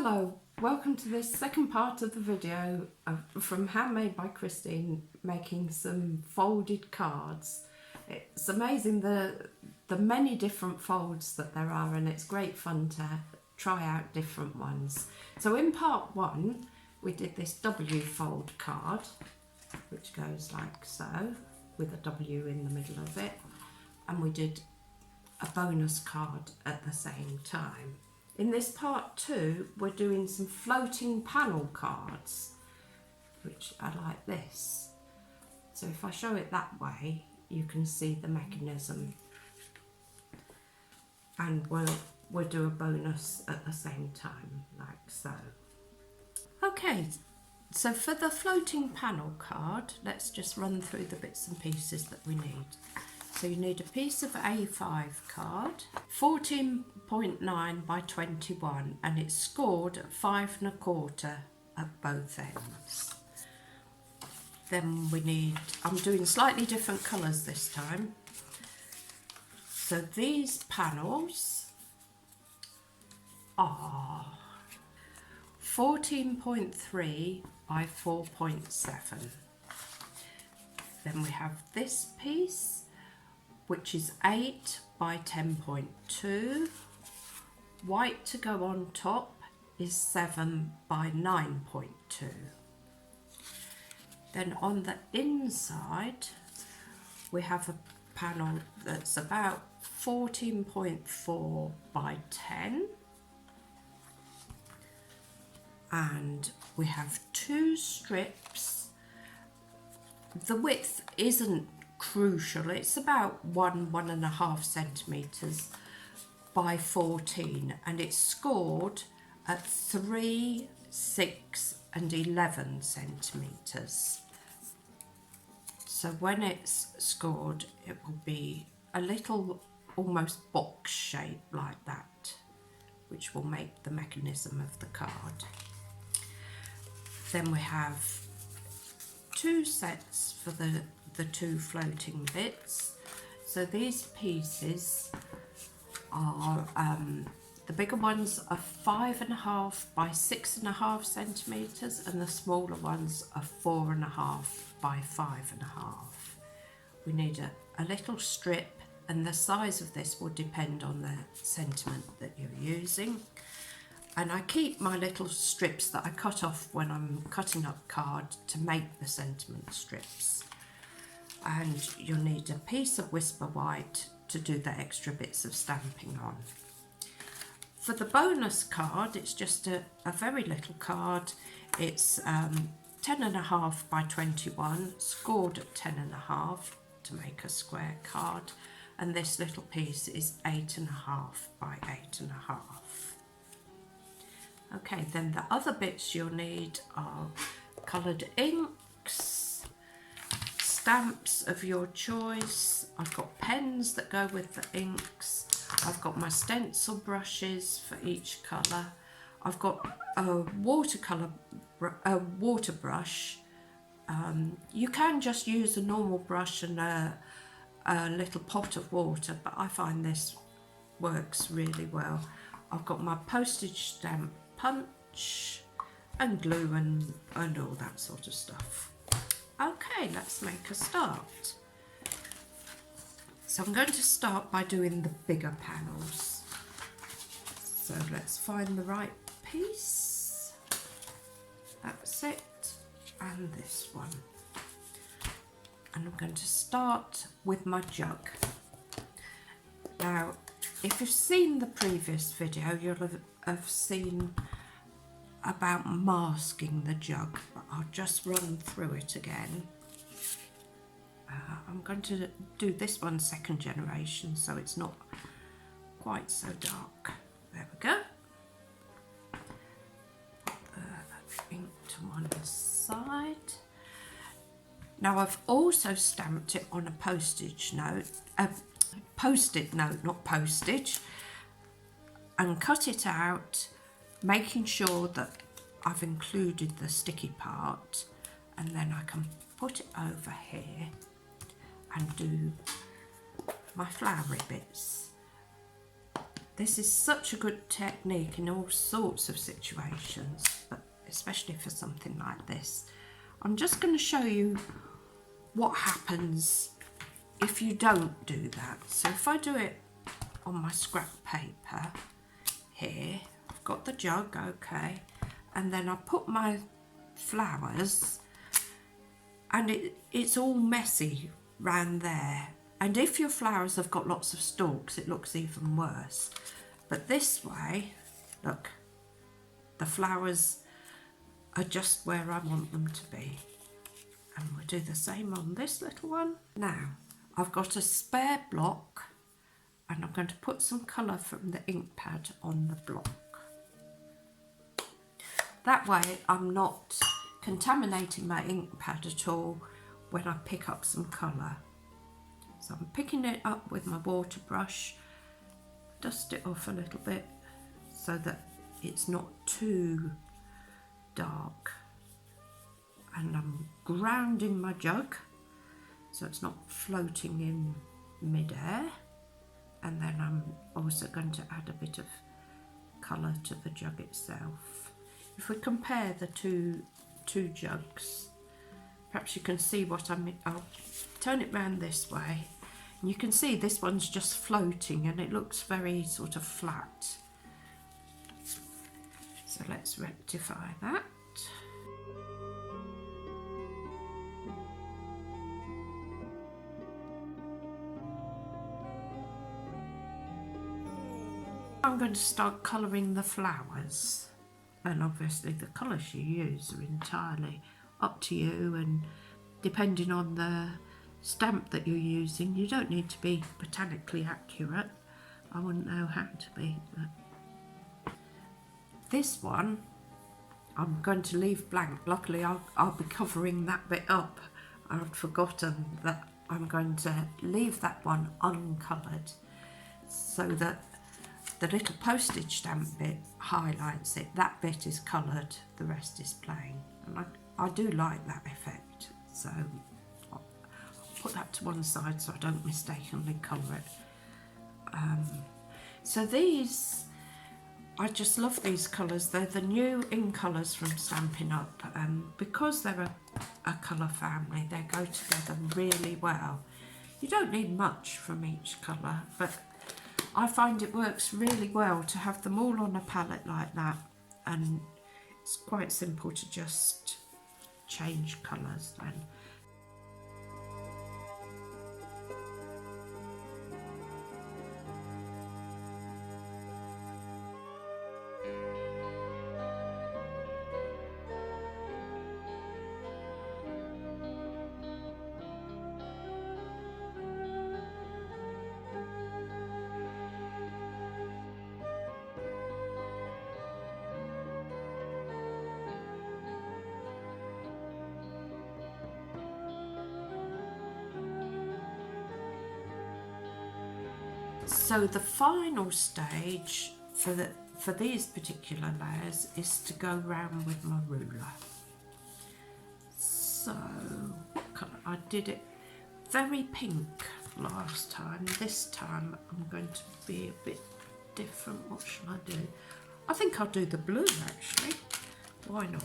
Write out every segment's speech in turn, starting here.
Hello, welcome to this second part of the video from Handmade by Christine, making some folded cards. It's amazing the many different folds that there are, and it's great fun to try out different ones. So in part one we did this W fold card, which goes like so, with a W in the middle of it, and we did a bonus card at the same time. In this part two, we're doing some floating panel cards, which are like this. So if I show it that way, you can see the mechanism. And we'll do a bonus at the same time, like so. Okay, so for the floating panel card, let's just run through the bits and pieces that we need. So you need a piece of A5 card, 14.9 by 21, and it's scored at 5 1/4 at both ends. Then we need, I'm doing slightly different colours this time. So these panels are 14.3 by 4.7. Then we have this piece, which is 8 by 10.2. White to go on top is 7 by 9.2. Then on the inside we have a panel that's about 14.4 by 10, and we have two strips. The width isn't crucial, it's about 1.5 centimeters by 14, and it's scored at 3, 6 and 11 centimeters. So when it's scored, it will be a little almost box shape like that, which will make the mechanism of the card. Then we have two sets for the two floating bits. So these pieces are, the bigger ones are 5.5 by 6.5 centimeters, and the smaller ones are 4.5 by 5.5. We need a little strip, and the size of this will depend on the sentiment that you're using. And I keep my little strips that I cut off when I'm cutting up card to make the sentiment strips. And you'll need a piece of Whisper White to do the extra bits of stamping on. For the bonus card, it's just a very little card. It's 10.5 by 21, scored at 10.5 to make a square card, and this little piece is 8.5 by 8.5. Okay, then the other bits you'll need are coloured inks, stamps of your choice. I've got pens that go with the inks. I've got my stencil brushes for each colour. I've got a water brush. You can just use a normal brush and a little pot of water, but I find this works really well. I've got my postage stamp punch and glue and all that sort of stuff. Okay, let's make a start. So I'm going to start by doing the bigger panels. So let's find the right piece. That's it, and this one. And I'm going to start with my jug. Now, if you've seen the previous video, you'll have seen about masking the jug, but I'll just run through it again. I'm going to do this one second generation, so it's not quite so dark. There we go. Put the ink to one side. Now I've also stamped it on a postage note, post-it note, not postage, and cut it out, making sure that I've included the sticky part, and then I can put it over here and do my flowery bits. This is such a good technique in all sorts of situations, but especially for something like this. I'm just going to show you what happens if you don't do that. So if I do it on my scrap paper here, I've got the jug, okay, and then I put my flowers, and it's all messy round there. And if your flowers have got lots of stalks, it looks even worse. But this way, look, the flowers are just where I want them to be. And we'll do the same on this little one. Now, I've got a spare block, and I'm going to put some colour from the ink pad on the block. That way I'm not contaminating my ink pad at all when I pick up some colour. So I'm picking it up with my water brush, dust it off a little bit so that it's not too dark. And I'm grounding my jug so it's not floating in mid-air. And then I'm also going to add a bit of colour to the jug itself. If we compare the two jugs, perhaps you can see what I mean. I'll turn it round this way, and you can see this one's just floating and it looks very sort of flat. So let's rectify that. I'm going to start colouring the flowers, and obviously the colours you use are entirely up to you, and depending on the stamp that you're using, you don't need to be botanically accurate. I wouldn't know how to be, but this one I'm going to leave blank. Luckily I'll be covering that bit up. I'd forgotten that I'm going to leave that one uncoloured so that the little postage stamp bit highlights it. That bit is coloured, the rest is plain. And I do like that effect, so I'll put that to one side so I don't mistakenly colour it. So these, I just love these colours. They're the new in colours from Stampin' Up. Because they're a colour family, they go together really well. You don't need much from each colour, but I find it works really well to have them all on a palette like that, and it's quite simple to just change colours then. So the final stage for these particular layers is to go round with my ruler. So what colour? I did it very pink last time. This time I'm going to be a bit different. What shall I do? I think I'll do the blue actually. Why not?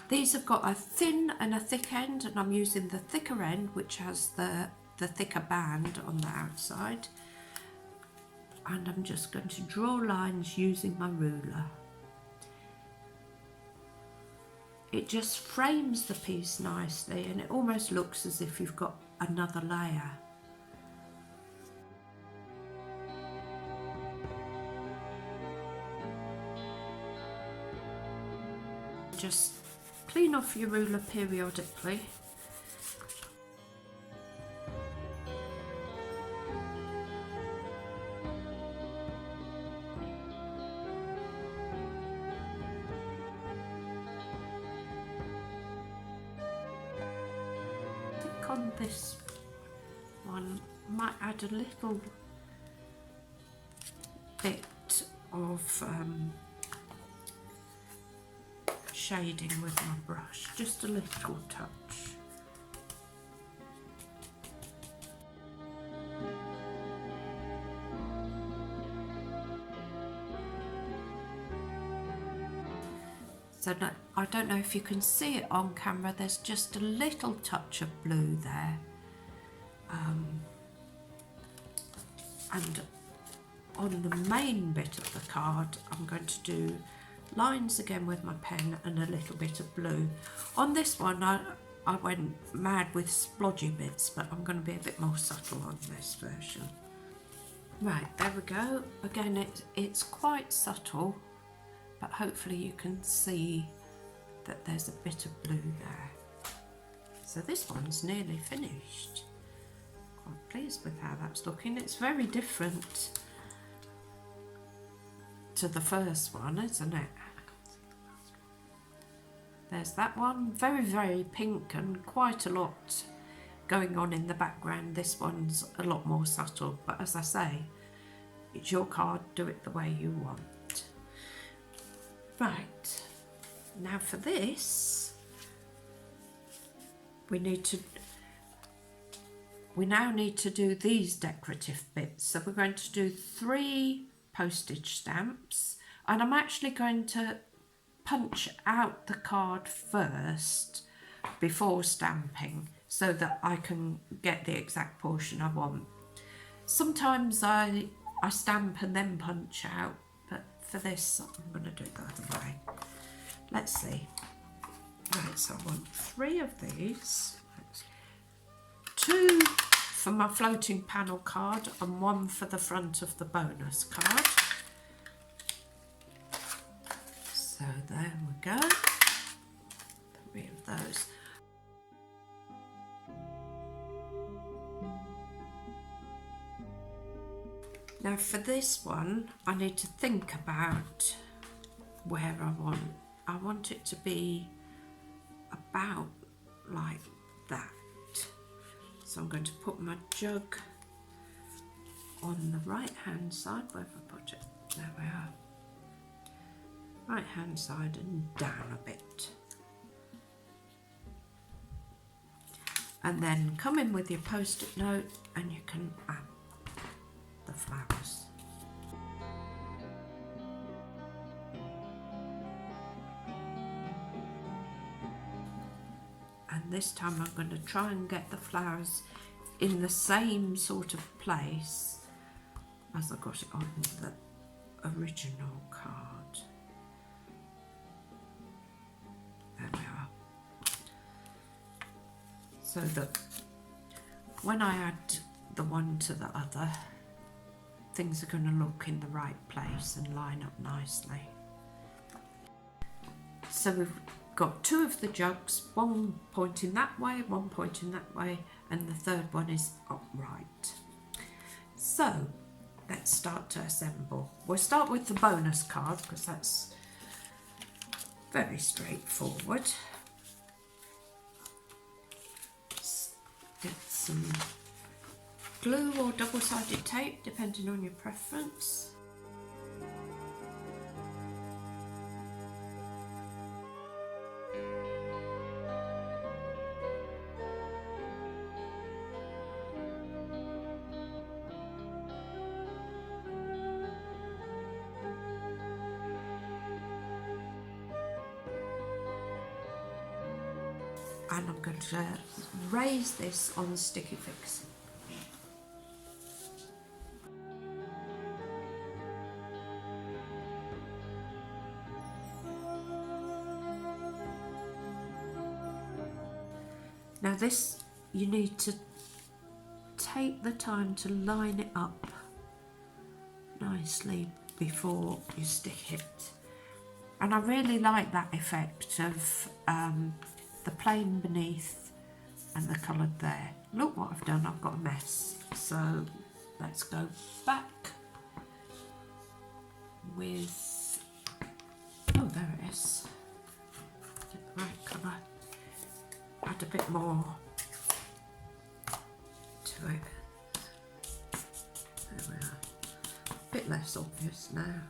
These have got a thin and a thick end, and I'm using the thicker end, which has the thicker band on the outside, and I'm just going to draw lines using my ruler. It just frames the piece nicely, and it almost looks as if you've got another layer. Just clean off your ruler periodically. On this one, might add a little bit of shading with my brush, just a little touch. So no, I don't know if you can see it on camera, there's just a little touch of blue there. And on the main bit of the card, I'm going to do lines again with my pen and a little bit of blue. On this one, I went mad with splodgy bits, but I'm going to be a bit more subtle on this version. Right, there we go. Again, it's quite subtle, but hopefully you can see that there's a bit of blue there. So this one's nearly finished. Quite pleased with how that's looking. It's very different to the first one, isn't it? There's that one, very, very pink and quite a lot going on in the background. This one's a lot more subtle, but as I say, it's your card, do it the way you want. Right, now for this, we now need to do these decorative bits. So we're going to do 3 postage stamps, and I'm actually going to punch out the card first before stamping so that I can get the exact portion I want. Sometimes I stamp and then punch out, but for this I'm going to do it the other way. Let's see. Right, so I want 3 of these. 2 for my floating panel card and 1 for the front of the bonus card. So there we go. 3 of those. Now for this one, I need to think about where I want it to be about like that. So I'm going to put my jug on the right hand side. Where have I put it? There we are. Right hand side and down a bit. And then come in with your post-it note and you can add the flowers. And this time I'm going to try and get the flowers in the same sort of place as I got it on the original card. There we are. So that when I add the one to the other, things are going to look in the right place and line up nicely. So we've got 2 of the jugs, one pointing that way, one pointing that way, and the third one is upright. So let's start to assemble. We'll start with the bonus card because that's very straightforward. Just get some glue or double-sided tape depending on your preference. And I'm going to raise this on sticky fix. Now this, you need to take the time to line it up nicely before you stick it. And I really like that effect of the plain beneath and the coloured there. Look what I've done, I've got a mess. So let's go back with, oh there it is, get the right colour, add a bit more to it, there we are, a bit less obvious now.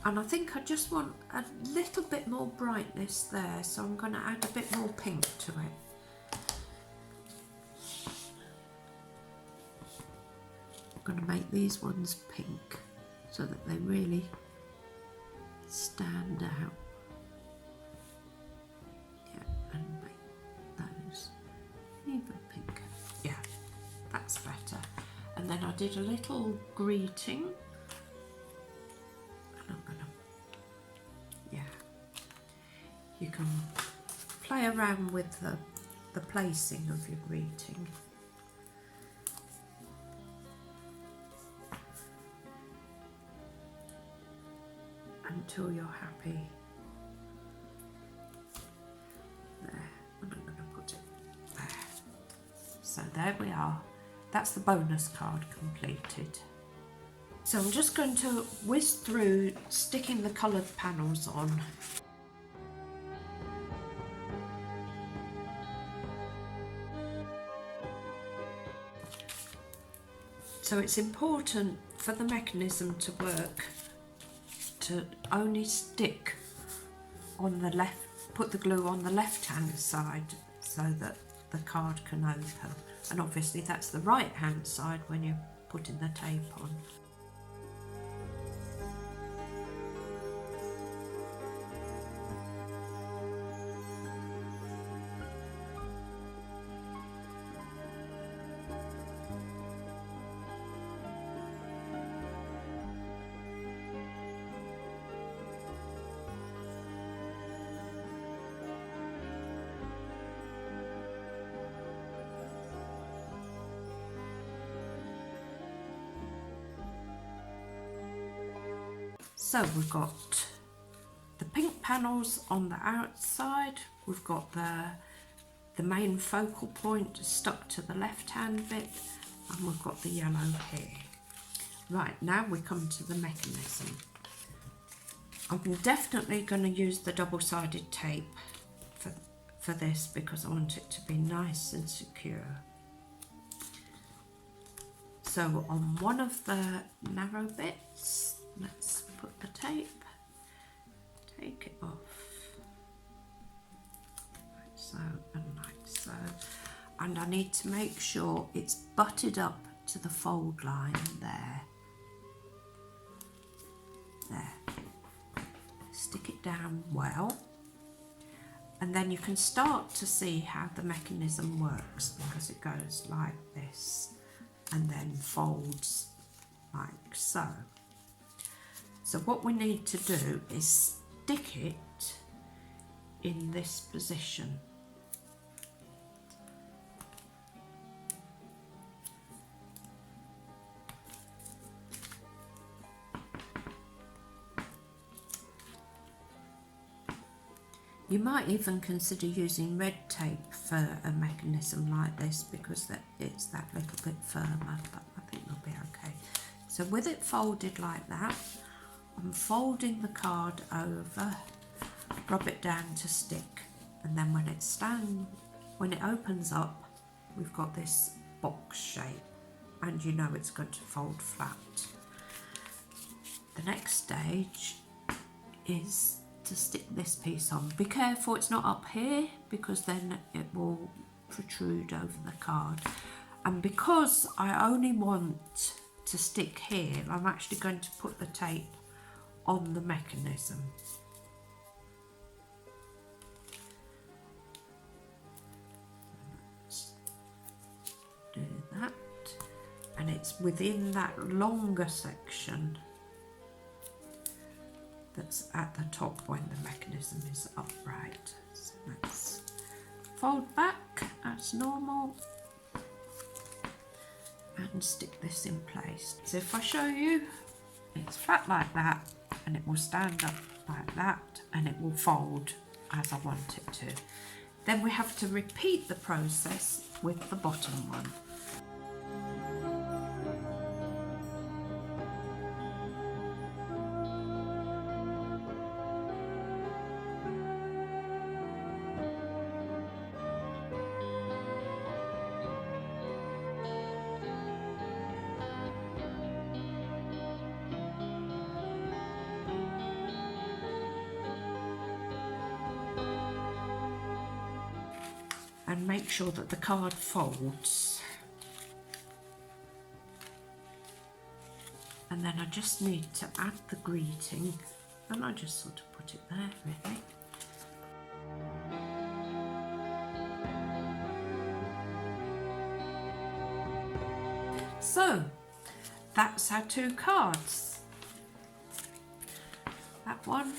And I think I just want a little bit more brightness there, so I'm going to add a bit more pink to it. I'm going to make these ones pink so that they really stand out. then I did a little greeting. And I'm gonna, yeah, you can play around with the placing of your greeting. Until you're happy. There, and I'm going to put it there. So there we are. That's the bonus card completed. So I'm just going to whiz through sticking the coloured panels on. So it's important for the mechanism to work to only stick on the left, put the glue on the left hand side so that the card can open. And obviously that's the right hand side when you're putting the tape on. So we've got the pink panels on the outside, we've got the main focal point stuck to the left hand bit, and we've got the yellow here. Right, now we come to the mechanism. I'm definitely going to use the double-sided tape for this because I want it to be nice and secure. So on one of the narrow bits, let's put the tape, take it off, like so and like so. And I need to make sure it's butted up to the fold line there. There. Stick it down well. And then you can start to see how the mechanism works because it goes like this and then folds like so. So what we need to do is stick it in this position. You might even consider using red tape for a mechanism like this because it's that little bit firmer, but I think it'll be okay. So with it folded like that, I'm folding the card over, rub it down to stick, and then when it opens up, we've got this box shape, and you know it's going to fold flat. The next stage is to stick this piece on. Be careful it's not up here because then it will protrude over the card. And because I only want to stick here, I'm actually going to put the tape on the mechanism. Let's do that, and it's within that longer section that's at the top when the mechanism is upright. So let's fold back as normal and stick this in place. So if I show you, it's flat like that, and it will stand up like that, and it will fold as I want it to. Then we have to repeat the process with the bottom one. And make sure that the card folds. And then I just need to add the greeting, and I just sort of put it there really. So that's our 2 cards. That one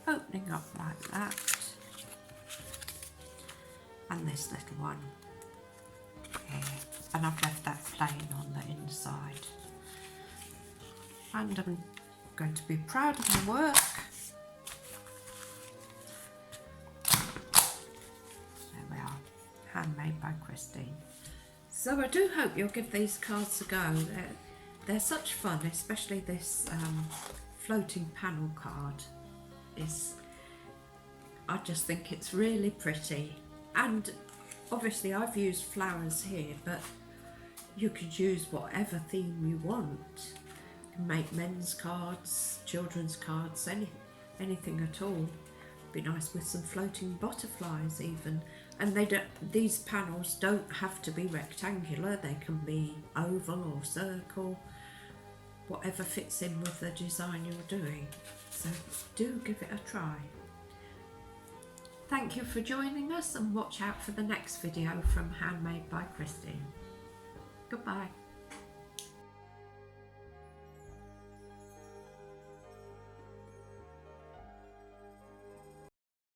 opening up like that, and this little one here, and I've left that plain on the inside. And I'm going to be proud of my work. There we are, handmade by Christine. So I do hope you'll give these cards a go. They're such fun, especially this floating panel card. I just think it's really pretty, and obviously I've used flowers here, but you could use whatever theme you want. You can make men's cards, children's cards, anything at all. Be nice with some floating butterflies even. And these panels don't have to be rectangular, they can be oval or circle, whatever fits in with the design you're doing. So do give it a try. Thank you for joining us, and watch out for the next video from Handmade by Christine. Goodbye.